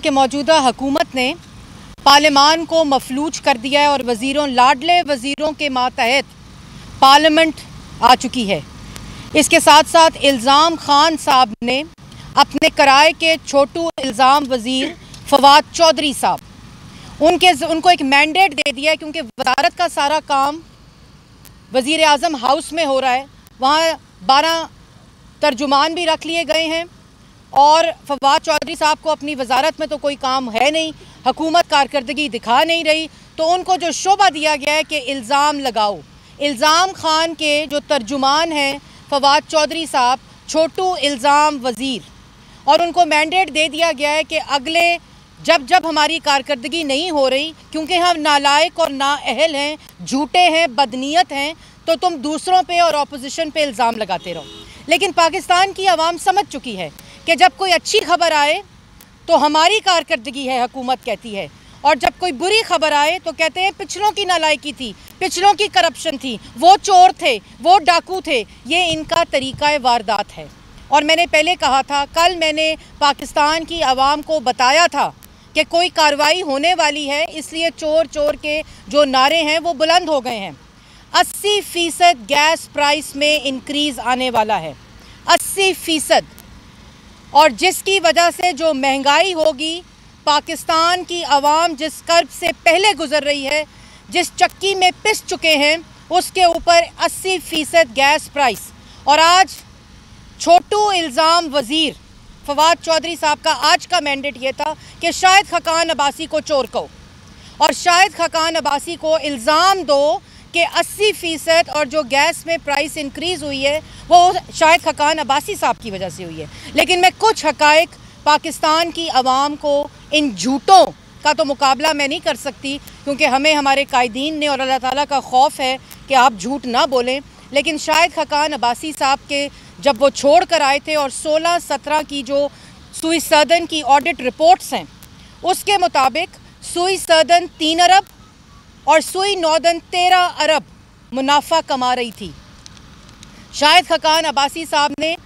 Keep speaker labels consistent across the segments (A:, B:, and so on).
A: कि मौजूदा हुकूमत ने पार्लियामान को मफलूज कर दिया है और लाडले वज़ीरों के मातहत पार्लियामेंट आ चुकी है। इसके साथ साथ इल्ज़ाम खान साहब ने अपने किराए के छोटू इल्ज़ाम वज़ीर फवाद चौधरी साहब उनको एक मैंडेट दे दिया है, क्योंकि वजारत का सारा काम वज़ीर आज़म हाउस में हो रहा है। वहाँ 12 तर्जुमान भी रख लिए गए हैं और फवाद चौधरी साहब को अपनी वजारत में तो कोई काम है नहीं, हुकूमत कारकर्दगी दिखा नहीं रही, तो उनको जो शोबा दिया गया है कि इल्ज़ाम लगाओ। इल्ज़ाम खान के जो तर्जुमान हैं फवाद चौधरी साहब, छोटू इल्ज़ाम वज़ीर, और उनको मैंडेट दे दिया गया है कि अगले जब हमारी कारकर्दगी नहीं हो रही, क्योंकि हम नालायक और नाअहल हैं, झूठे हैं, बदनीयत हैं, तो तुम दूसरों पे और अपोजिशन पे इल्ज़ाम लगाते रहो। लेकिन पाकिस्तान की आवाम समझ चुकी है कि जब कोई अच्छी खबर आए तो हमारी कारकर्दगी है, हुकूमत कहती है, और जब कोई बुरी खबर आए तो कहते हैं पिछलों की नालायकी थी, पिछलों की करप्शन थी, वो चोर थे, वो डाकू थे। ये इनका तरीक़ा वारदात है। और मैंने पहले कहा था, कल मैंने पाकिस्तान की आवाम को बताया था कि कोई कार्रवाई होने वाली है, इसलिए चोर चोर के जो नारे हैं वो बुलंद हो गए हैं। 80% गैस प्राइस में इंक्रीज़ आने वाला है, 80%, और जिसकी वजह से जो महंगाई होगी, पाकिस्तान की आवाम जिस कर्ब से पहले गुजर रही है, जिस चक्की में पिस चुके हैं, उसके ऊपर 80% गैस प्राइस। और आज छोटू इल्ज़ाम वज़ीर फवाद चौधरी साहब का आज का मैंडेट ये था कि शाहिद खाकान अब्बासी को चोर कहो और शाहिद खाकान अब्बासी को इल्ज़ाम दो कि 80% और जो गैस में प्राइस इंक्रीज़ हुई है वो शाहिद खाकान अब्बासी साहब की वजह से हुई है। लेकिन मैं कुछ हक़ाइक़ पाकिस्तान की आवाम को, इन झूठों का तो मुकाबला मैं नहीं कर सकती, क्योंकि हमें हमारे कायदीन ने और अल्लाह ताला का खौफ है कि आप झूठ ना बोलें। लेकिन शाहिद खाकान अब्बासी साहब के जब वो छोड़ कर आए थे और 16-17 की जो सुई सदन की ऑडिट रिपोर्ट्स हैं, उसके मुताबिक सुई सदन 3 अरब और सुई नॉर्दर्न 13 अरब मुनाफा कमा रही थी। शाहिद खाकान अब्बासी साहब ने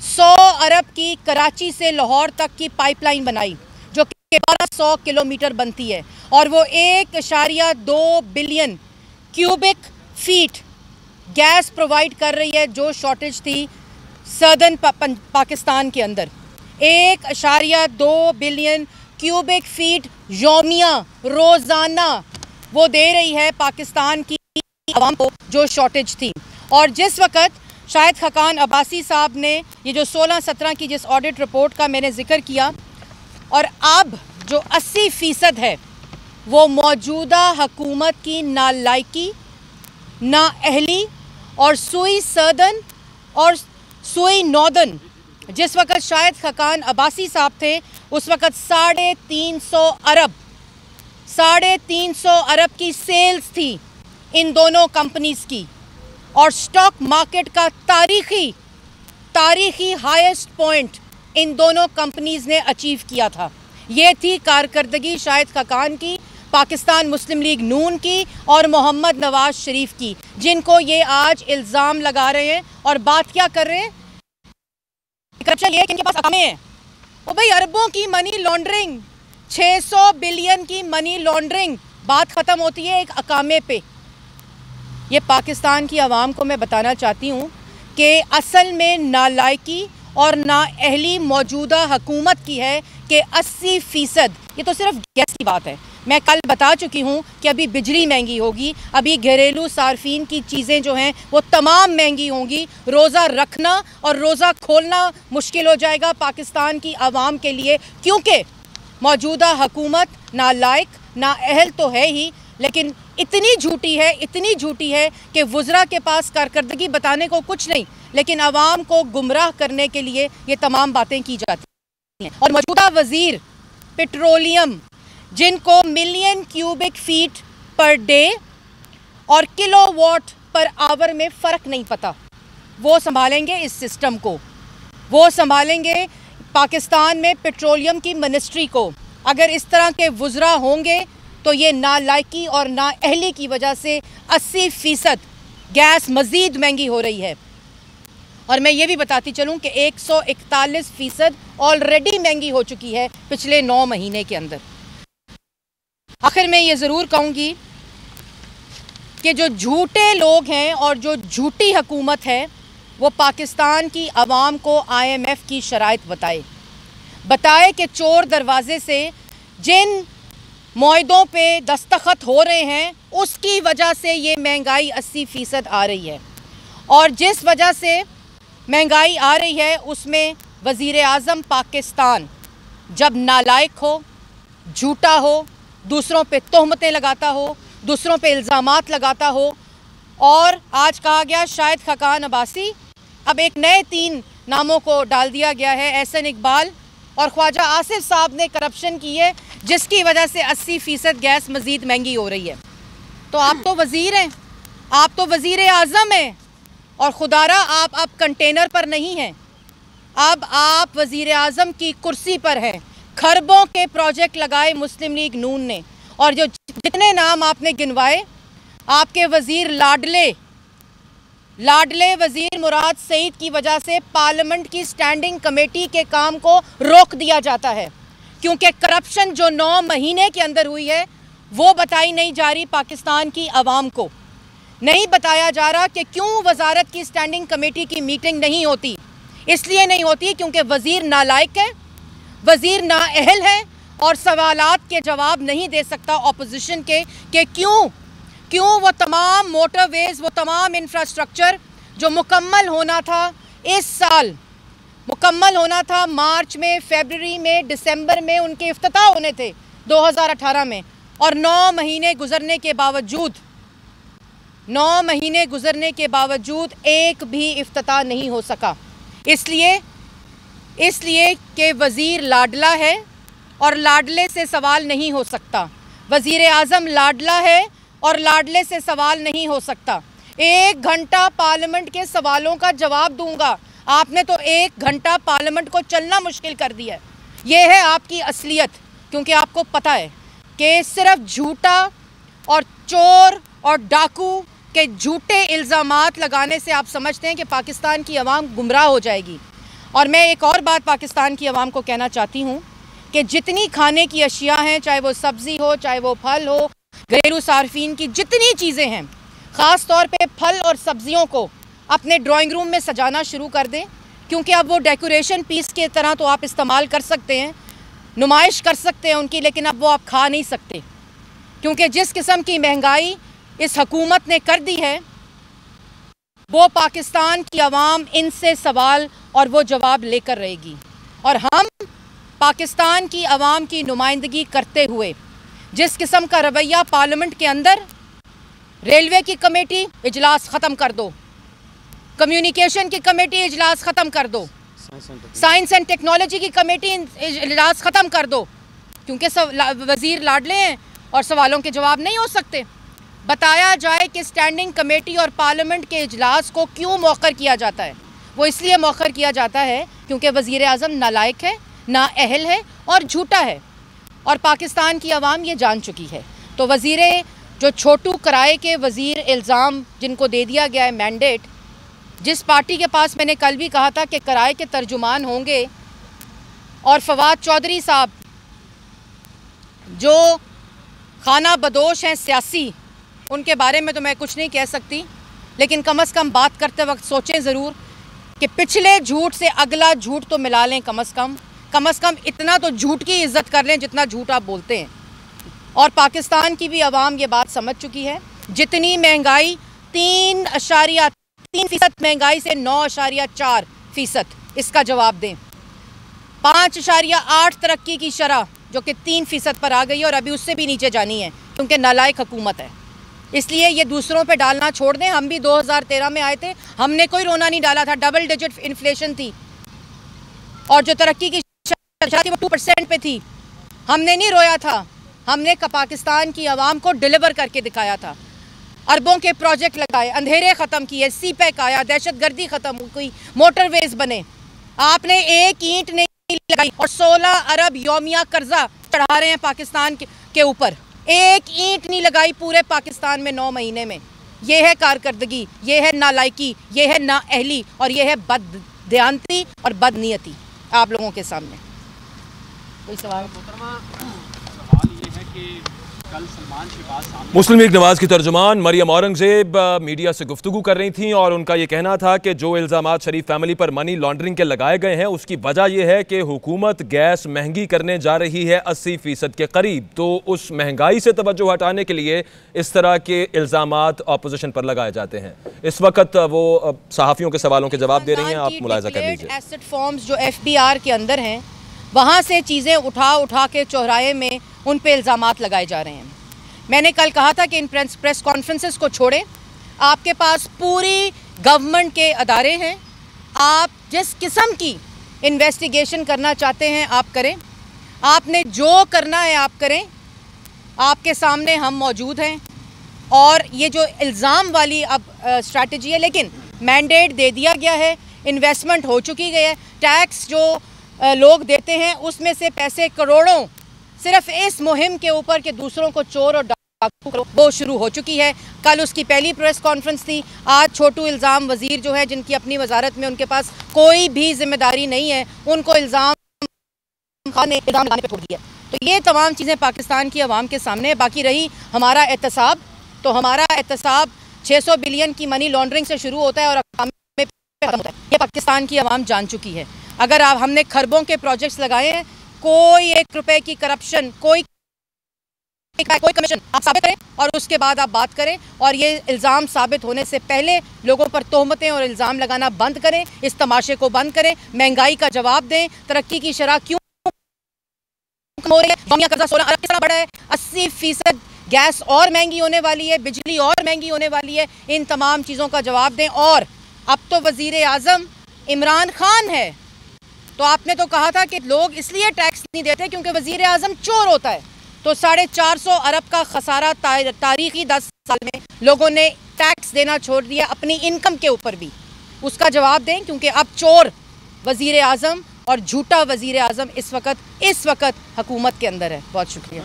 A: 100 अरब की कराची से लाहौर तक की पाइपलाइन बनाई, जो कि 1200 किलोमीटर बनती है, और वो 1.2 billion cubic feet gas provide कर रही है, जो शॉर्टेज थी सदर्न पाकिस्तान के अंदर। 1.2 बिलियन क्यूबिक फीट यौमिया, रोज़ाना वो दे रही है पाकिस्तान की आवाम को, जो शॉर्टेज थी। और जिस वक़्त शाहिद खाकान अब्बासी साहब ने ये जो 16-17 की जिस ऑडिट रिपोर्ट का मैंने ज़िक्र किया, और अब जो 80% है वो मौजूदा हुकूमत की नालायकी, नाअहली और सुई सदर्न और सुई नॉर्दर्न। जिस वक़्त शाहिद खाकान अब्बासी साहब थे, उस वक़्त 350 अरब की सेल्स थी इन दोनों कंपनीज़ की, और स्टॉक मार्केट का तारीख़ी हाईएस्ट पॉइंट इन दोनों कंपनीज़ ने अचीव किया था। ये थी कारकर्दगी शाहिद खाकान की, पाकिस्तान मुस्लिम लीग नून की और मोहम्मद नवाज शरीफ की, जिनको ये आज इल्ज़ाम लगा रहे हैं। और बात क्या कर रहे हैं? करप्शन ये कि इनके पास अकामे हैं। ओ भाई, अरबों की मनी लॉन्ड्रिंग, 600 बिलियन की मनी लॉन्ड्रिंग, बात ख़त्म होती है एक अकामे पे। ये पाकिस्तान की आवाम को मैं बताना चाहती हूँ कि असल में नालायकी और नाअहली मौजूदा हुकूमत की है कि 80%। ये तो सिर्फ गैस की बात है। मैं कल बता चुकी हूँ कि अभी बिजली महंगी होगी, अभी घरेलू सार्फिन की चीज़ें जो हैं वो तमाम महंगी होंगी। रोज़ा रखना और रोज़ा खोलना मुश्किल हो जाएगा पाकिस्तान की आवाम के लिए, क्योंकि मौजूदा हुकूमत नालायक, नाअहल तो है ही, लेकिन इतनी झूठी है कि वज़रा के पास कारकर्दगी बताने को कुछ नहीं, लेकिन आवाम को गुमराह करने के लिए ये तमाम बातें की जाती हैं। और मौजूदा वज़ीर पेट्रोलियम, जिनको million cubic feet per day और किलोवाट पर आवर में फ़र्क नहीं पता, वो संभालेंगे इस सिस्टम को, वो संभालेंगे पाकिस्तान में पेट्रोलियम की मिनिस्ट्री को। अगर इस तरह के वज़रा होंगे तो ये नालायकी और नाअहली की वजह से 80% गैस मज़ीद महंगी हो रही है। और मैं ये भी बताती चलूँ कि 141% ऑलरेडी महंगी हो चुकी है पिछले 9 महीने के अंदर। आखिर मैं ये ज़रूर कहूँगी कि जो झूठे लोग हैं और जो झूठी हुकूमत है वो पाकिस्तान की आवाम को IMF की शराइत बताए कि चोर दरवाजे से जिन मुआहदों पे दस्तखत हो रहे हैं उसकी वजह से ये महंगाई 80% आ रही है, और जिस वजह से महंगाई आ रही है उसमें वज़ीर आज़म पाकिस्तान जब नालायक हो, झूठा हो, दूसरों पे तोहमतें लगाता हो, दूसरों पे इल्ज़ामात लगाता हो, और आज कहा गया शायद खकान अब्बासी, अब एक नए 3 नामों को डाल दिया गया है, एहसन इकबाल और ख्वाजा आसिफ साहब ने करप्शन की है जिसकी वजह से 80% गैस मज़ीद महंगी हो रही है। तो आप तो वज़ीर हैं, आप तो वज़ीर आज़म हैं, और खुदारा आप अब कंटेनर पर नहीं हैं, अब आप वज़ीर आज़म की कुर्सी पर हैं। खरबों के प्रोजेक्ट लगाए मुस्लिम लीग नून ने, और जो जितने नाम आपने गिनवाए, आपके वज़ीर लाडले वज़ीर मुराद सईद की वजह से पार्लियामेंट की स्टैंडिंग कमेटी के काम को रोक दिया जाता है, क्योंकि करप्शन जो 9 महीने के अंदर हुई है वो बताई नहीं जा रही पाकिस्तान की आवाम को। नहीं बताया जा रहा कि क्यों वजारत की स्टैंडिंग कमेटी की मीटिंग नहीं होती। इसलिए नहीं होती क्योंकि वज़ीर नालायक है, वज़ीर नाअहल है और सवालात के जवाब नहीं दे सकता ऑपोजिशन के कि क्यों वो तमाम मोटरवेज़, वो तमाम इंफ्रास्ट्रक्चर जो मुकम्मल होना था इस साल, मुकम्मल होना था मार्च में, फरवरी में, दिसंबर में उनके इफ्तिताह होने थे 2018 में, और 9 महीने गुजरने के बावजूद एक भी इफ्तिताह नहीं हो सका। इसलिए कि वज़ीर लाडला है और लाडले से सवाल नहीं हो सकता। वज़ीर आज़म लाडला है और लाडले से सवाल नहीं हो सकता। 1 घंटा पार्लियामेंट के सवालों का जवाब दूंगा, आपने तो 1 घंटा पार्लियामेंट को चलना मुश्किल कर दिया है। ये है आपकी असलियत, क्योंकि आपको पता है कि सिर्फ झूठा और चोर और डाकू के झूठे इल्ज़ामात लगाने से आप समझते हैं कि पाकिस्तान की आवाम गुमराह हो जाएगी। और मैं एक और बात पाकिस्तान की आवाम को कहना चाहती हूँ कि जितनी खाने की अशिया हैं, चाहे वो सब्ज़ी हो, चाहे वो फल हो, घरेलू सार्फिन की जितनी चीज़ें हैं, ख़ास तौर पे फल और सब्ज़ियों को अपने ड्राइंग रूम में सजाना शुरू कर दें, क्योंकि अब वो डेकोरेशन पीस की तरह तो आप इस्तेमाल कर सकते हैं, नुमाइश कर सकते हैं उनकी, लेकिन अब वो आप खा नहीं सकते, क्योंकि जिस किस्म की महंगाई इस हुकूमत ने कर दी है वो पाकिस्तान की आवाम इनसे सवाल और वो जवाब लेकर रहेगी। और हम पाकिस्तान की आवाम की नुमाइंदगी करते हुए जिस किस्म का रवैया पार्लियामेंट के अंदर, रेलवे की कमेटी इजलास ख़त्म कर दो, कम्युनिकेशन की कमेटी इजलास ख़त्म कर दो, साइंस एंड टेक्नोलॉजी की कमेटी इजलास ख़त्म कर दो, क्योंकि वज़ीर लाडले हैं और सवालों के जवाब नहीं हो सकते। बताया जाए कि स्टैंडिंग कमेटी और पार्लियामेंट के इजलास को क्यों मौखर किया जाता है। वो इसलिए मौखर किया जाता है क्योंकि वज़ीर आज़म नालायक है, नाअहल है और झूठा है, और पाकिस्तान की आवाम ये जान चुकी है। तो वज़ीर जो छोटू किराए के वज़ीर इल्ज़ाम जिनको दे दिया गया है मैंडेट, जिस पार्टी के पास मैंने कल भी कहा था कि किराए के तर्जुमान होंगे, और फवाद चौधरी साहब जो खाना बदोश हैं सियासी, उनके बारे में तो मैं कुछ नहीं कह सकती, लेकिन कम से कम बात करते वक्त सोचें ज़रूर कि पिछले झूठ से अगला झूठ तो मिला लें, कम से कम इतना तो झूठ की इज़्ज़त कर लें जितना झूठ आप बोलते हैं। और पाकिस्तान की भी आवाम ये बात समझ चुकी है। जितनी महंगाई 3.3% महंगाई से 9.4%, इसका जवाब दें। 5.8 तरक्की की शरह जो कि 3% पर आ गई है और अभी उससे भी नीचे जानी है, क्योंकि नालायक हुकूमत है। इसलिए ये दूसरों पे डालना छोड़ दें। हम भी 2013 में आए थे, हमने कोई रोना नहीं डाला था, डबल डिजिट इन्फ्लेशन थी और जो तरक्की की शरह थी वो 2% पे थी। हमने नहीं रोया था, हमने पाकिस्तान की आवाम को डिलीवर करके दिखाया था। अरबों के प्रोजेक्ट लगाए, अंधेरे ख़त्म किए, सीपैक आया, दहशतगर्दी ख़त्म हुई, मोटरवेज बने। आपने एक ईंट नहीं लगाई और 16 अरब यौमिया कर्जा चढ़ा रहे हैं पाकिस्तान के ऊपर। एक ईंट नहीं लगाई पूरे पाकिस्तान में 9 महीने में। ये है कारकर्दगी, ये है नालायकी, ये है नाअहली और ये है बददियानती और बदनीयती। आप लोगों के सामने कोई सवाल?
B: सवाल ये है कि कल सलमान शहबाज सामने
C: मुस्लिम लीग नवाज की तर्जुमान मरियम औरंगजेब मीडिया से गुफ्तगू कर रही थीं और उनका ये कहना था कि जो इल्ज़ामात शरीफ फैमिली पर मनी लॉन्ड्रिंग के लगाए गए हैं उसकी वजह यह है कि हुकूमत गैस महंगी करने जा रही है 80% के करीब। तो उस महंगाई से तवज्जो हटाने के लिए इस तरह के इल्ज़ामात अपोजिशन पर लगाए जाते हैं। इस वक्त वो सहाफ़ियों के सवालों के जवाब दे रही हैं, आप मुलाहिज़ा कर लीजिए।
A: एसेट फॉर्म्स जो FBR के अंदर हैं वहाँ से चीज़ें उठा के चौराहे में उन पे इल्ज़ामात लगाए जा रहे हैं। मैंने कल कहा था कि इन प्रेस कॉन्फ्रेंसेस को छोड़ें, आपके पास पूरी गवर्नमेंट के अदारे हैं, आप जिस किस्म की इन्वेस्टिगेशन करना चाहते हैं आप करें, आपने जो करना है आप करें, आपके सामने हम मौजूद हैं। और ये जो इल्ज़ाम वाली अब स्ट्रैटेजी है, लेकिन मैंडेट दे दिया गया है, इन्वेस्टमेंट हो चुकी गई है, टैक्स जो लोग देते हैं उसमें से पैसे करोड़ों सिर्फ इस मुहिम के ऊपर कि दूसरों को चोर और डाकू करो वो शुरू हो चुकी है। कल उसकी पहली प्रेस कॉन्फ्रेंस थी। आज छोटू इल्ज़ाम वज़ीर जो है, जिनकी अपनी वजारत में उनके पास कोई भी जिम्मेदारी नहीं है, उनको इल्ज़ाम लगाने पर छोड़ दिया। तो ये तमाम चीज़ें पाकिस्तान की आवाम के सामने है। बाकी रही हमारा एहतसाब, तो हमारा एहतसाब 600 बिलियन की मनी लॉन्ड्रिंग से शुरू होता है और खत्म होता है। ये पाकिस्तान की आवाम जान चुकी है। अगर आप हमने खरबों के प्रोजेक्ट्स लगाए हैं, कोई 1 रुपए की करप्शन, कोई कमीशन आप साबित करें और उसके बाद आप बात करें। और ये इल्ज़ाम साबित होने से पहले लोगों पर तोहमतें और इल्ज़ाम लगाना बंद करें, इस तमाशे को बंद करें, महंगाई का जवाब दें। तरक्की की शरह क्यों हो रही है? दुनिया कर्जा 16 अरब कितना बढ़ा है, 80% गैस और महंगी होने वाली है, बिजली और महंगी होने वाली है। इन तमाम चीज़ों का जवाब दें। और अब तो वज़ीर आज़म इमरान खान है, तो आपने तो कहा था कि लोग इसलिए टैक्स नहीं देते क्योंकि वज़ीर आज़म चोर होता है। तो 450 अरब का खसारा तारीखी 10 साल में लोगों ने टैक्स देना छोड़ दिया अपनी इनकम के ऊपर भी। उसका जवाब दें, क्योंकि अब चोर वज़ीर आज़म और झूठा वज़ीर आज़म इस वक्त हुकूमत के अंदर है। बहुत शुक्रिया।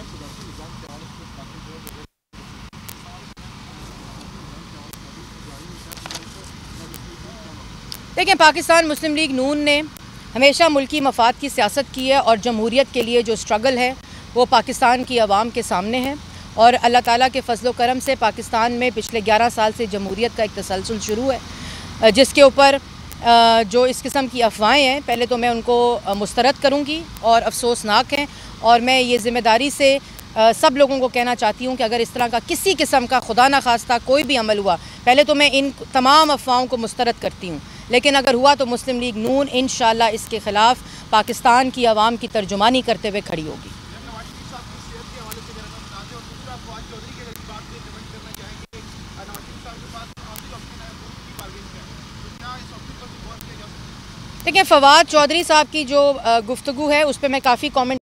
A: देखिए, पाकिस्तान मुस्लिम लीग नून ने हमेशा मुल्की मफाद की सियासत की है और जमहूरियत के लिए जो स्ट्रगल है वो पाकिस्तान की आवाम के सामने है। और अल्लाह ताला के फजल व करम से पाकिस्तान में पिछले 11 साल से जमहूरियत का एक तसलसल शुरू है, जिसके ऊपर जो इस किस्म की अफवाहें हैं, पहले तो मैं उनको मुस्तरद करूँगी और अफसोसनाक हैं। और मैं ये ज़िम्मेदारी से सब लोगों को कहना चाहती हूँ कि अगर इस तरह का किसी किस्म का खुदा न खास्ता कोई भी अमल हुआ, पहले तो मैं इन तमाम अफवाहों को मुस्तरद करती हूँ, लेकिन अगर हुआ तो मुस्लिम लीग नून इंशाअल्लाह इसके ख़िलाफ़ पाकिस्तान की आवाम की तर्जुमानी करते हुए खड़ी होगी। देखिए, फवाद चौधरी साहब की जो गुफ्तगू है उस पर मैं काफ़ी कमेंट